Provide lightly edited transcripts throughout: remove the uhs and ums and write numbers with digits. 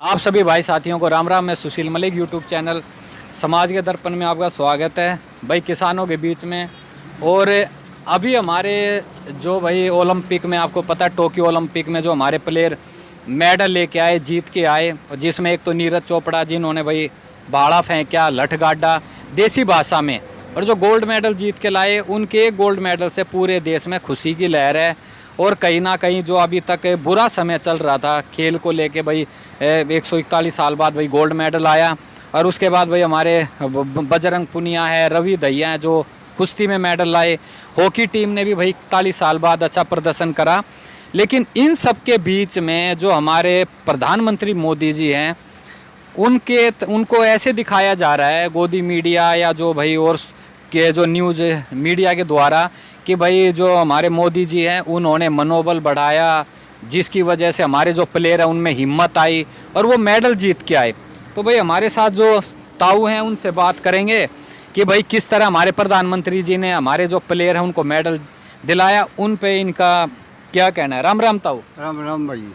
आप सभी भाई साथियों को राम राम। मैं सुशील मलिक, यूट्यूब चैनल समाज के दर्पण में आपका स्वागत है भाई। किसानों के बीच में और अभी हमारे जो भाई ओलंपिक में, आपको पता है टोक्यो ओलंपिक में जो हमारे प्लेयर मेडल लेके आए, जीत के आए, और जिसमें एक तो नीरज चोपड़ा जिन्होंने भाई भाड़ा फेंका, लठ गाड़ा देसी भाषा में, और जो गोल्ड मेडल जीत के लाए, उनके एक गोल्ड मेडल से पूरे देश में खुशी की लहर है। और कहीं ना कहीं जो अभी तक बुरा समय चल रहा था खेल को लेके, भाई 141 साल बाद भाई गोल्ड मेडल आया। और उसके बाद भाई हमारे बजरंग पुनिया है, रवि दहिया है जो कुश्ती में मेडल लाए। हॉकी टीम ने भी भाई 41 साल बाद अच्छा प्रदर्शन करा। लेकिन इन सब के बीच में जो हमारे प्रधानमंत्री मोदी जी हैं, उनको ऐसे दिखाया जा रहा है गोदी मीडिया या जो भाई और के जो न्यूज़ मीडिया के द्वारा कि भाई जो हमारे मोदी जी हैं उन्होंने मनोबल बढ़ाया, जिसकी वजह से हमारे जो प्लेयर हैं उनमें हिम्मत आई और वो मेडल जीत के आए। तो भाई हमारे साथ जो ताऊ हैं उनसे बात करेंगे कि भाई किस तरह हमारे प्रधानमंत्री जी ने हमारे जो प्लेयर हैं उनको मेडल दिलाया, उन पे इनका क्या कहना है। राम राम ताऊ। राम राम भाई।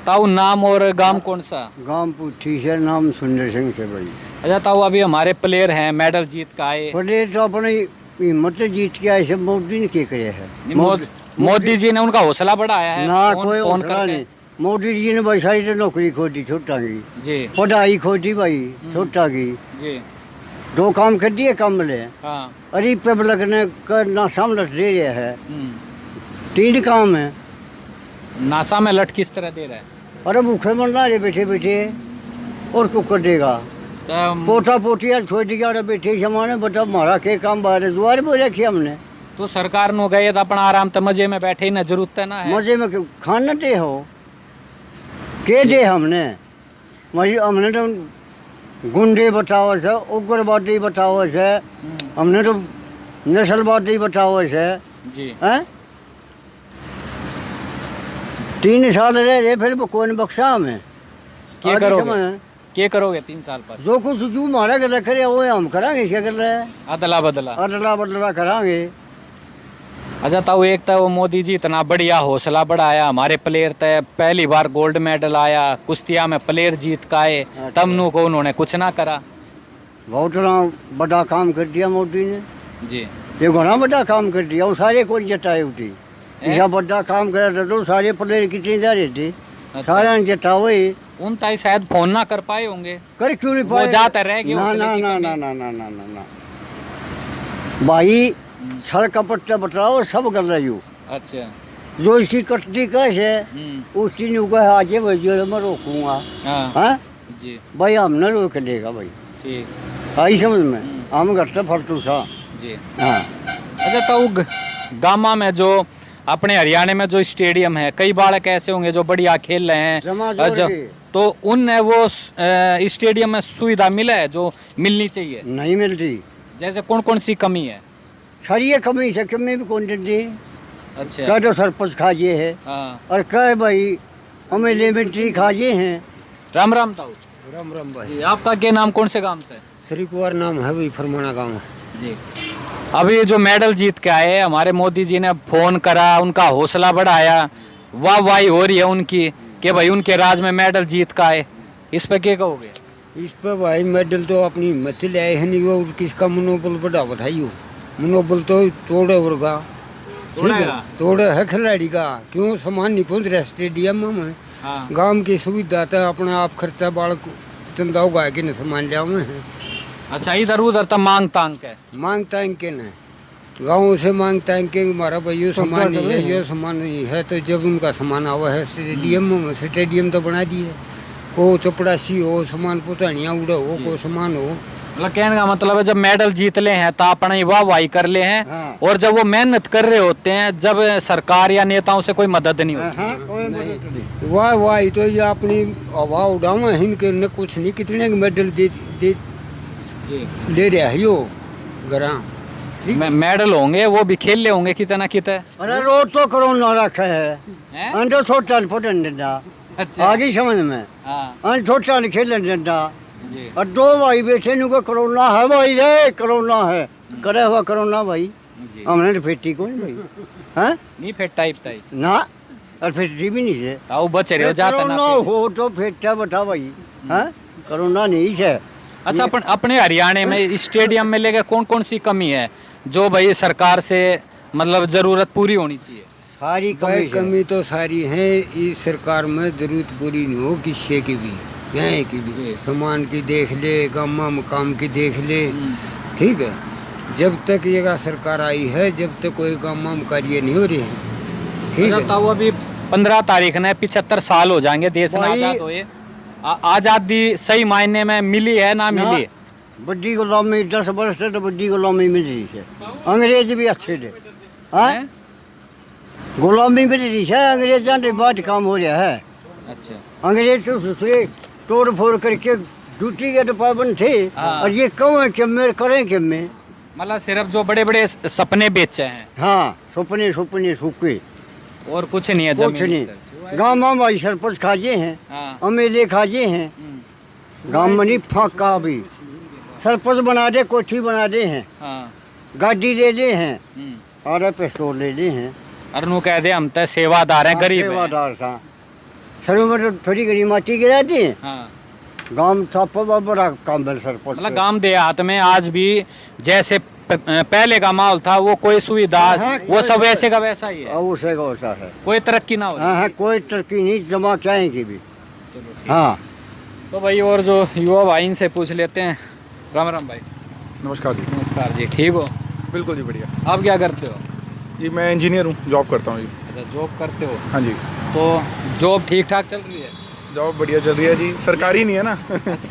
ताऊ, नाम और गांव कौन सा? गांव पुठी से, नाम सुंदर सिंह से भाई। अच्छा ताऊ, अभी हमारे प्लेयर हैं मेडल जीत के आए। प्लेयर तो अपने हिम्मत जीत के आए, सब मोदी ने क्या करे है। मोदी जी ने उनका हौसला बढ़ाया है ना कोई फोन हौसला नहीं। मोदी जी ने भाई सारी तो नौकरी खो दी छोटा की जी, पढ़ाई खो दी भाई छोटा की जी। दो काम कर दिए कम ले। हाँ। अरे पब्लिक ने करना सामने दे रहा है, 3 काम है। नासा में लट किस तरह दे रहा है? अरे भूखे मरना रे बैठे बैठे, और को कर देगा। पोता पोटिया छोड़ दिया और बैठे सामान बता हमारा के काम बाहर जुआर बोल रखी हमने। तो सरकार नो गए तो अपना आराम तो मजे में बैठे ही ना, जरूरत है ना है। मजे में खाना दे हो के दे हमने हमने तो गुंडे बताओ से, उग्रवादी बताओ से, हमने तो नस्लवादी बताओ से जी। हैं 3 साल रहे फिर कौन बख्शा हमें। क्या करोगे 3 साल पर? जो कुछ जो हमारा कर करे वो हम करांगे, क्या कर रहे हैं अदला बदला अदला बदला करांगे। अच्छा ताऊ, एक तो वो मोदी जी इतना बढ़िया हौसला बढ़ाया, हमारे प्लेयर तय पहली बार गोल्ड मेडल आया, कुश्तिया में प्लेयर जीत का आए, तब नु को उन्होंने कुछ ना करा। बहुत बड़ा काम कर दिया मोदी ने जी। ये घना बड़ा काम कर दिया। वो सारे को जताए उठी ऐसा बड़ा काम करा तो सारे प्लेयर कितने जा रहे थे। अच्छा। सारे जताओ उन ताई शायद फोन ना कर पाए होंगे। कर क्यों नहीं वो पाए? जाते रह गए। ना ना ना ना ना ना ना ना भाई, सड़क पट्टा बतलाओ सब कर रही हो। अच्छा। जो इसकी कटती कैसे उसकी न्यू का आज मैं रोकूंगा। हाँ जी भाई, हम न रोक लेगा भाई। ठीक। आई समझ में, हम करते फरतू सा जी। हाँ। अच्छा ताऊ, गामा में जो अपने हरियाणा में जो स्टेडियम है, कई बालक ऐसे होंगे जो बढ़िया खेल रहे हैं, तो उन वो स्टेडियम में सुविधा मिला है जो मिलनी चाहिए? नहीं मिलती। जैसे कौन कौन सी कमी है? सारी ये कमी से कमी भी कौन देती। अच्छा। कह तो सरपंच खाजे है। हाँ। और कह भाई हमें लिमिट्री खाजे हैं। राम राम ताऊ। राम राम भाई। जी, आपका क्या नाम, कौन से गांव से? श्री कुमार नाम है भाई, फरमाना गाँव। जी। अभी जो मेडल जीत के आए, हमारे मोदी जी ने फोन करा, उनका हौसला बढ़ाया, वाह वाही हो रही है उनकी कि भाई उनके राज में मेडल जीत का आए, इस पे क्या कहोगे? इस पर भाई मेडल तो अपनी हिम्मत ले आए हैं, नहीं वो किसका मनोबल बढ़ा बताइयो। मनोबल तो तोड़े होगा, ठीक है, तोड़े है खिलाड़ी का। क्यों सामान नहीं पहुँच रहा स्टेडियम में। हाँ। गाँव की सुविधा था, अपना आप खर्चा बाढ़ चंदा उगा के न सामान लिया हुए हैं। अच्छा, इधर उधर तो मांग तांग के मांगता के न गाँव से मांगता है कि हमारा भाई यो सामान नहीं है, यो सामान नहीं है, तो जब उनका सामान आवा है स्टेडियम तो बना दिए, को चपड़ासी हो, सामान पुतानिया उड़े हो, को सामान हो। मतलब कहने का मतलब है जब मेडल जीत ले हैं तो अपना वाह वाही कर ले हैं। हाँ। और जब वो मेहनत कर रहे होते हैं, जब सरकार या नेताओं से कोई मदद नहीं होती। वाह वाह, तो ये अपनी हवा उड़ावा है, इनके न कुछ नहीं, कितने मेडल ले रहा है यो गरा। मेडल होंगे वो भी खेल ले होंगे कितना कितना। अरे रोड तो कोरोना रखा है, अंदर छोटा फटन देता। अच्छा। आगे समझ में, हाँ। छोटा खेलन देता। जी। और 2 भाई बैठे नु को कोरोना है भाई रे, कोरोना है करे हुआ कोरोना भाई। जी। हमने तो फेटी कौन भाई। हैं नहीं फेट टाइप ताई ना और फैक्ट्री भी नहीं है। आओ बच रहे हो जाता कोरोना ना हो तो फिर क्या बता भाई, हाँ कोरोना नहीं है। अच्छा अपने हरियाणा में स्टेडियम में लेके कौन कौन सी कमी है जो भाई सरकार से मतलब जरूरत पूरी होनी चाहिए? सारी भाई कमी कमी तो सारी है, इस सरकार में जरूरत पूरी नहीं हो किसी की भी, यहाँ की भी, सामान की देख ले, गामा मकाम की देख ले, ठीक है। जब तक ये सरकार आई है, जब तक कोई गामा कार्य नहीं हो रहे हैं, ठीक है। तो अभी 15 तारीख ने 75 साल हो जाएंगे देश में भाई- आजाद हुए। आजादी सही मायने में मिली है ना मिली? बड़ी गुलामी 10 वर्ष से तो बड़ी गुलामी मिल रही है। अंग्रेज भी अच्छे थे, हाँ हैं? गुलामी मिल रही है, अंग्रेजों के बाद काम हो रहा है। अच्छा अंग्रेज तो दूसरे तोड़ फोड़ करके ड्यूटी के तो पाबंद थे, हाँ। और ये कौन है कि में करें कि में, मतलब सिर्फ जो बड़े बड़े सपने बेचे हैं हाँ सपने सपने सूखे और कुछ नहीं है कुछ जमीन नहीं। स्तर। गाँव में भाई सरपंच खाजे हैं, हाँ। एमएलए खाजे हैं, गाँव में नहीं फाका भी सरपंच बना दे, कोठी बना दे हैं, हाँ गाड़ी ले ले हैं, और पेट्रोल ले ले हैं, और नु कह दे हम तो सेवादार हैं, गरीब हैं। सेवादार था। सर में तो थोड़ी गड़ी माटी गिरा दी, हाँ गाँव था बड़ा काम बल सरपंच मतलब गांव देहात में आज भी जैसे पहले का माहौल था वो कोई सुविधा हाँ, वो सब वैसे का वैसा ही है, उसे का वैसा है। कोई तरक्की ना हो हाँ हाँ कोई तरक्की नहीं, जमा चाहेंगी भी। हाँ तो भाई और जो युवा भाई इनसे पूछ लेते हैं। राम राम भाई। नमस्कार जी। नमस्कार जी, ठीक हो? बिल्कुल जी बढ़िया आप क्या करते हो? जी, मैं इंजीनियर हूँ, जॉब करता हूँ जी। अच्छा जॉब करते हो, हाँ जी, तो जॉब ठीक ठाक चल रही है? जॉब बढ़िया चल रही है जी, सरकारी नहीं है ना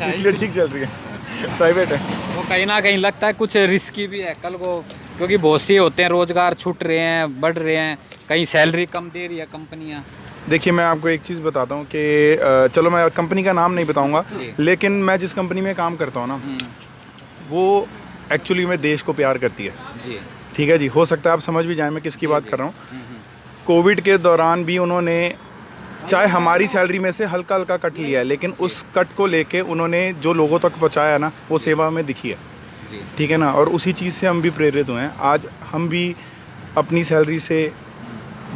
इसलिए ठीक चल रही है, प्राइवेट है। तो कहीं ना कहीं लगता है कुछ रिस्की भी है कल को, क्योंकि बहुत से होते हैं रोजगार छूट रहे हैं, बढ़ रहे हैं, कहीं सैलरी कम दे रही है कंपनियाँ। देखिए मैं आपको एक चीज़ बताता हूँ कि चलो मैं कंपनी का नाम नहीं बताऊँगा, लेकिन मैं जिस कंपनी में काम करता हूँ ना वो एक्चुअली में देश को प्यार करती है। जी ठीक है जी, हो सकता है आप समझ भी जाएं मैं किसकी बात कर रहा हूँ। कोविड के दौरान भी उन्होंने चाहे हमारी सैलरी में से हल्का हल्का कट लिया है, लेकिन उस कट को लेके उन्होंने जो लोगों तक पहुँचाया ना वो सेवा में दिखी है, ठीक है ना। और उसी चीज़ से हम भी प्रेरित हुए हैं। आज हम भी अपनी सैलरी से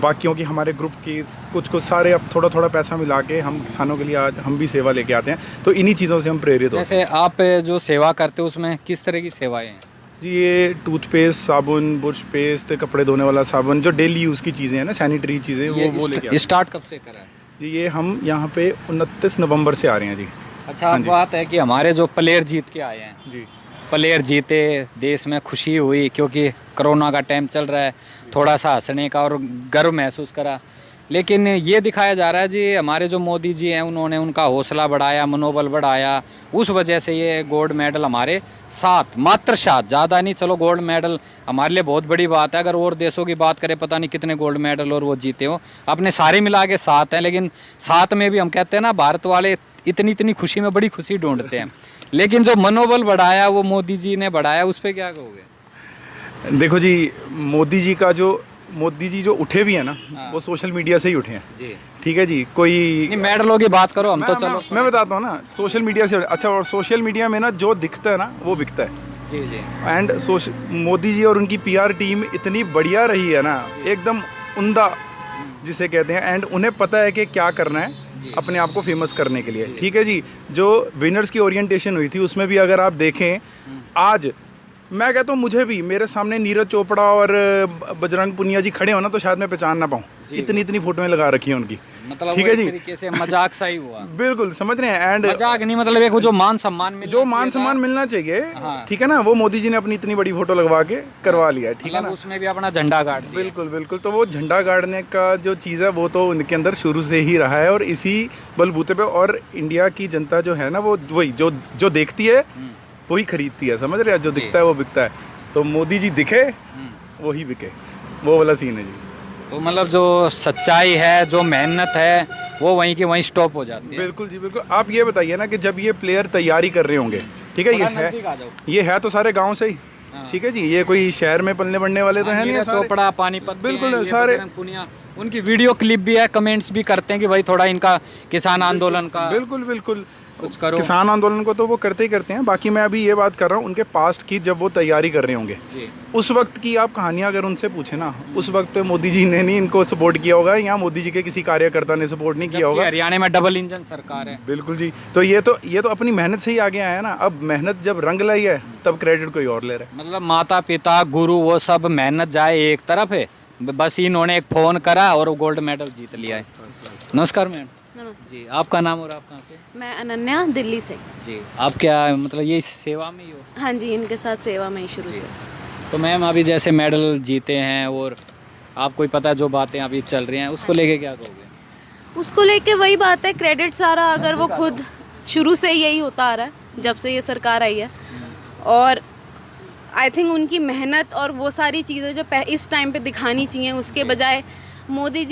बाकियों की, हमारे ग्रुप की कुछ सारे अब थोड़ा थोड़ा पैसा मिला के हम किसानों के लिए आज हम भी सेवा लेके आते हैं, तो इन्हीं चीज़ों से हम प्रेरित होते हैं। जैसे आप जो सेवा करते हो उसमें किस तरह की सेवाएं हैं? जी ये टूथपेस्ट, साबुन, बुरश पेस्ट, कपड़े धोने वाला साबुन, जो डेली यूज़ की चीज़ें हैं ना, सैनिटरी चीज़ें, वो लेके आते हैं। स्टार्ट कब से करा है? जी ये हम यहाँ पे 29 नवंबर से आ रहे हैं जी। अच्छा अब बात है कि हमारे जो प्लेयर जीत के आए हैं, जी प्लेयर जीते, देश में खुशी हुई क्योंकि कोरोना का टाइम चल रहा है, थोड़ा सा हंसने का और गर्व महसूस करा। लेकिन ये दिखाया जा रहा है जी हमारे जो मोदी जी हैं उन्होंने उनका हौसला बढ़ाया, मनोबल बढ़ाया, उस वजह से ये गोल्ड मेडल हमारे साथ, मात्र 7, ज़्यादा नहीं, चलो गोल्ड मेडल हमारे लिए बहुत बड़ी बात है। अगर और देशों की बात करें पता नहीं कितने गोल्ड मेडल और वो जीते हो, अपने सारे मिला के 7 हैं, लेकिन 7 में भी हम कहते हैं ना भारत वाले इतनी खुशी में बड़ी खुशी ढूंढते हैं, लेकिन जो मनोबल बढ़ाया वो मोदी जी ने बढ़ाया, उस पर क्या कहोगे? देखो जी, मोदी जी जो उठे भी हैं ना वो सोशल मीडिया से ही उठे हैं जी ठीक है जी। कोई नहीं मेडलों की बात करो, हम तो चलो मैं बताता हूँ ना, सोशल मीडिया से अच्छा, और सोशल मीडिया में ना जो दिखता है ना वो बिकता है। जी जी एंड मोदी जी और उनकी पीआर टीम इतनी बढ़िया रही है ना, एकदम उम्दा जिसे कहते हैं, एंड उन्हें पता है कि क्या करना है अपने आप को फेमस करने के लिए, ठीक है जी। जो विनर्स की ओरिएंटेशन हुई थी उसमें भी अगर आप देखें, आज मैं कहता हूँ मुझे भी मेरे सामने नीरज चोपड़ा और बजरंग पुनिया जी खड़े हो ना तो शायद मैं पहचान ना पाऊँ, इतनी फोटोएं लगा रखी हैं उनकी, मतलब ठीक वो है एक जी। तरीके से मजाक सा ही हुआ। बिल्कुल समझ रहे हैं, एंड मजाक नहीं, मतलब एक वो जो मान सम्मान मिलना जो मान चाहिए सम्मान था, मिलना चाहिए, हाँ। ठीक है ना, वो मोदी जी ने अपनी इतनी बड़ी फोटो लगवा के करवा लिया है, ठीक है मतलब ना। उसमें भी अपना झंडा गाड़ दिया। बिल्कुल बिल्कुल, तो वो झंडा गाड़ने का जो चीज़ है वो तो उनके अंदर शुरू से ही रहा है, और इसी बलबूते पे, और इंडिया की जनता जो है ना वो वही जो देखती है वही खरीदती है, समझ रहे हैं, जो दिखता है वो बिकता है। तो मोदी जी दिखे वही बिके, वो वाला सीन है जी। तो मतलब जो सच्चाई है, जो मेहनत है, वो वहीं की वहीं स्टॉप हो जाती है। बिल्कुल जी बिल्कुल। आप ये बताइए ना कि जब ये प्लेयर तैयारी कर रहे होंगे, ठीक है, ये है तो सारे गांव से ही, ठीक है जी, ये कोई शहर में पलने बढ़ने वाले तो है नहीं, चोपड़ा, पानीपत, बिल्कुल सारे, उनकी वीडियो क्लिप भी है, कमेंट्स भी करते हैं कि भाई थोड़ा इनका किसान आंदोलन का, बिल्कुल बिल्कुल। कुछ करो। किसान आंदोलन को तो वो करते ही करते हैं, बाकी मैं अभी ये बात कर रहा हूँ उनके पास्ट की, जब वो तैयारी कर रहे होंगे जी। उस वक्त की आप कहानियाँ अगर उनसे पूछे ना, उस वक्त पे मोदी जी ने नहीं इनको सपोर्ट किया होगा, या मोदी जी के किसी कार्यकर्ता ने सपोर्ट नहीं किया होगा। हरियाणा में डबल इंजन सरकार है। बिल्कुल जी। तो ये तो अपनी मेहनत से ही आगे आया ना। अब मेहनत जब रंग लाई है तब क्रेडिट कोई और ले रहा है। मतलब माता पिता गुरु वो सब मेहनत जाए एक तरफ है, बस इन्होंने एक फ़ोन करा और गोल्ड मेडल जीत लिया है। नमस्कार मैम। नमस्ते। जी, आपका नाम और आप कहाँ से? मैं अनन्या, दिल्ली से। जी, आप क्या मतलब ये सेवा में ही हो? हाँ जी, इनके साथ सेवा में ही शुरू से। तो मैम अभी जैसे मेडल जीते हैं और आपको ही पता है जो बातें अभी चल रही हैं, उसको लेके क्या कहोगे? उसको लेके वही बात है, क्रेडिट सारा अगर वो खुद शुरू से यही होता आ रहा है जब से ये सरकार आई है, और आई थिंक उनकी मेहनत और वो सारी चीज़ें जो इस टाइम पे दिखानी चाहिए, उसके बजाय मोदी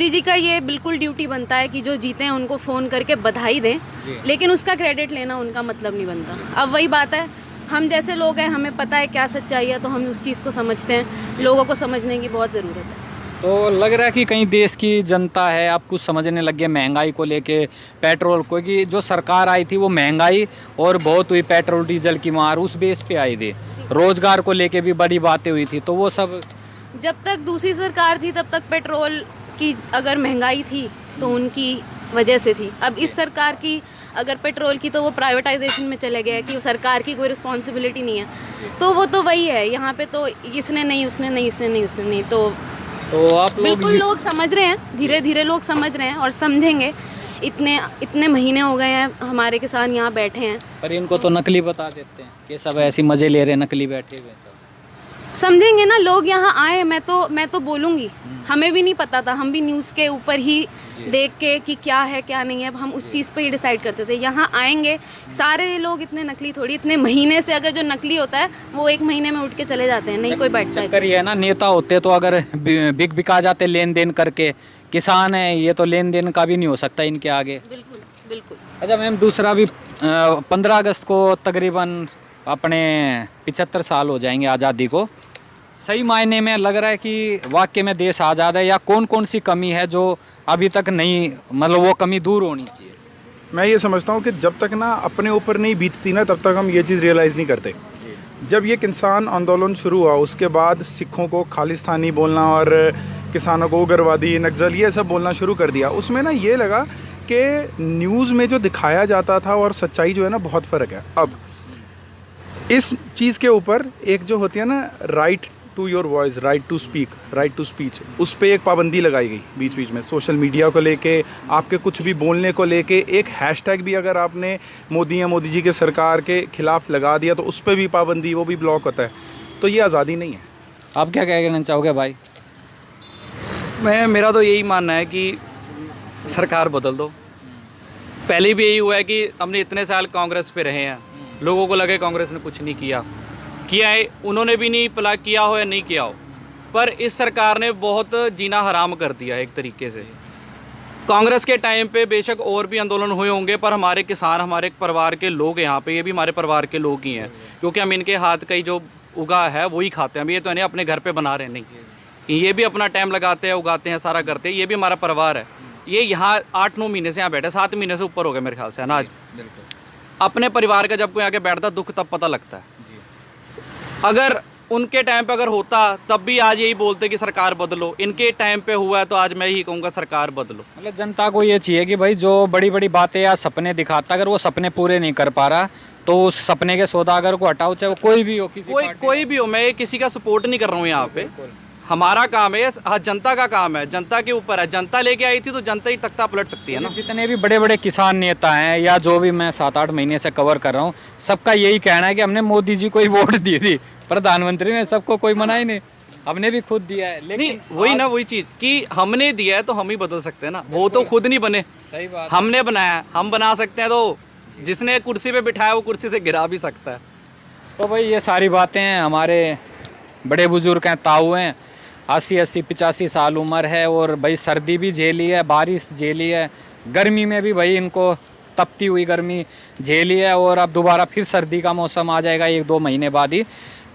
जी का ये बिल्कुल ड्यूटी बनता है कि जो जीते हैं उनको फ़ोन करके बधाई दें, लेकिन उसका क्रेडिट लेना उनका मतलब नहीं बनता। अब वही बात है, हम जैसे लोग हैं, हमें पता है क्या सच्चाई है, तो हम उस चीज़ को समझते हैं। लोगों को समझने की बहुत ज़रूरत है। तो लग रहा है कि कहीं देश की जनता है आप कुछ समझने लग गए महंगाई को लेके, पेट्रोल को, कि जो सरकार आई थी वो महंगाई और बहुत हुई पेट्रोल डीजल की मार उस बेस पे आई थी, रोजगार को लेके भी बड़ी बातें हुई थी, तो वो सब जब तक दूसरी सरकार थी तब तक पेट्रोल की अगर महंगाई थी तो उनकी वजह से थी। अब इस सरकार की अगर पेट्रोल की तो वो प्राइवेटाइजेशन में चले गए कि सरकार की कोई रिस्पॉन्सिबिलिटी नहीं है, तो वो तो वही है। यहाँ पे तो इसने नहीं, उसने नहीं, इसने नहीं, उसने नहीं, तो आप लोग बिल्कुल लोग समझ रहे हैं, धीरे धीरे लोग समझ रहे हैं और समझेंगे। इतने महीने हो गए हैं हमारे किसान यहाँ बैठे हैं। पर इनको तो नकली बता देते हैं कि सब ऐसी मजे ले रहे हैं, नकली बैठे हुए सब। समझेंगे ना लोग, यहाँ आए। मैं तो बोलूँगी, हमें भी नहीं पता था, हम भी न्यूज़ के ऊपर ही देख के कि क्या है क्या नहीं है, अब हम उस चीज़ पे ही डिसाइड करते थे। यहाँ आएंगे सारे लोग, इतने नकली थोड़ी, इतने महीने से अगर जो नकली होता है वो एक महीने में उठ के चले जाते हैं, नहीं कोई बैठता है। चक्कर ये है ना, नेता होते तो अगर बिका जाते लेन देन करके, किसान है ये तो लेन देन का भी नहीं हो सकता इनके आगे। बिल्कुल बिल्कुल। अच्छा मैम, दूसरा भी 15 अगस्त को तकरीबन अपने 75 साल हो जाएंगे आज़ादी को। सही मायने में लग रहा है कि वाकई में देश आज़ाद है, या कौन कौन सी कमी है जो अभी तक नहीं, मतलब वो कमी दूर होनी चाहिए? मैं ये समझता हूँ कि जब तक ना अपने ऊपर नहीं बीतती ना, तब तक हम ये चीज़ रियलाइज़ नहीं करते। जब ये किसान आंदोलन शुरू हुआ उसके बाद सिखों को खालिस्तानी बोलना और किसानों को उग्रवादी, नक्सल, ये सब बोलना शुरू कर दिया। उसमें ना ये लगा कि न्यूज़ में जो दिखाया जाता था और सच्चाई जो है ना, बहुत फ़र्क है। अब इस चीज़ के ऊपर एक जो होती है ना, right to your voice, right to speak, right to speech, उस पर एक पाबंदी लगाई गई बीच बीच में। सोशल मीडिया को लेके, आपके कुछ भी बोलने को लेके एक हैशटैग भी अगर आपने मोदी या मोदी जी के सरकार के खिलाफ लगा दिया तो उस पर भी पाबंदी, वो भी ब्लॉक होता है। तो ये आज़ादी नहीं है। आप क्या कहना चाहोगे भाई? मेरा तो यही मानना है कि सरकार बदल दो। पहले भी यही हुआ है कि हमने इतने साल कांग्रेस पे रहे हैं, लोगों को लगे कांग्रेस ने कुछ नहीं किया है, उन्होंने भी नहीं भला किया हो या नहीं किया हो, पर इस सरकार ने बहुत जीना हराम कर दिया है एक तरीके से। कांग्रेस के टाइम पे बेशक और भी आंदोलन हुए होंगे, पर हमारे किसान, हमारे परिवार के लोग यहाँ पे, ये भी हमारे परिवार के लोग ही हैं, क्योंकि हम इनके हाथ का ही जो उगा है वही खाते हैं। हम ये तो नहीं अपने घर पे बना रहे, नहीं, ये भी अपना टाइम लगाते हैं, उगाते हैं, सारा करते हैं। ये भी हमारा परिवार है। ये यहाँ 8-9 महीने से यहाँ बैठे, 7 महीने से ऊपर हो गए मेरे ख्याल से अनाज। अपने परिवार का जब कोई आके बैठता दुख तब पता लगता है। अगर उनके टाइम पे अगर होता तब भी आज यही बोलते कि सरकार बदलो। इनके टाइम पे हुआ है तो आज मैं यही कहूँगा सरकार बदलो। मतलब जनता को ये चाहिए कि भाई जो बड़ी बड़ी बातें या सपने दिखाता, अगर वो सपने पूरे नहीं कर पा रहा तो उस सपने के सौदागर को हटाओ, चाहे वो कोई भी हो, कोई भी हो। मैं किसी का सपोर्ट नहीं कर रहा हूँ यहाँ पे। हमारा काम है, जनता का काम है, जनता के ऊपर है। जनता लेके आई थी तो जनता ही तख्ता पलट सकती है ना। जितने भी बड़े बड़े किसान नेता हैं या जो भी मैं 7-8 महीने से कवर कर रहा हूँ, सबका यही कहना है कि हमने मोदी जी को ही वोट दी थी, प्रधानमंत्री ने सबको कोई मना ही नहीं, हमने भी खुद दिया है। लेकिन वही ना, वही चीज़ कि हमने दिया है तो हम ही बदल सकते हैं ना। वो तो खुद नहीं बने, सही बात, हमने बनाया, हम बना सकते हैं। तो जिसने कुर्सी पे बिठाया वो कुर्सी से गिरा भी सकता है। तो भाई ये सारी बातें हमारे बड़े बुजुर्ग हैं, ताऊ हैं, 80-85 साल उम्र है, और भाई सर्दी भी झेली है, बारिश झेली है, गर्मी में भी भाई इनको तपती हुई गर्मी झेली है, और अब दोबारा फिर सर्दी का मौसम आ जाएगा 1-2 महीने बाद ही।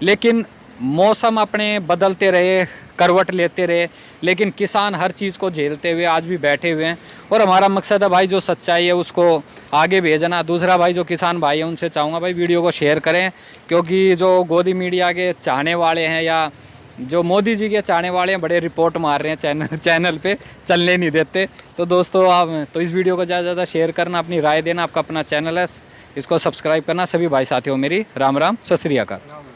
लेकिन मौसम अपने बदलते रहे, करवट लेते रहे, लेकिन किसान हर चीज़ को झेलते हुए आज भी बैठे हुए हैं। और हमारा मकसद है भाई जो सच्चाई है उसको आगे भेजना। दूसरा भाई जो किसान भाई हैं उनसे चाहूँगा भाई वीडियो को शेयर करें, क्योंकि जो गोदी मीडिया के चाहने वाले हैं या जो मोदी जी के चाहने वाले हैं बड़े रिपोर्ट मार रहे हैं चैनल पे, चलने नहीं देते। तो दोस्तों आप तो इस वीडियो को ज़्यादा से ज़्यादा शेयर करना, अपनी राय देना। आपका अपना चैनल है, इसको सब्सक्राइब करना। सभी भाई साथियों मेरी राम राम, सत श्री अकाल।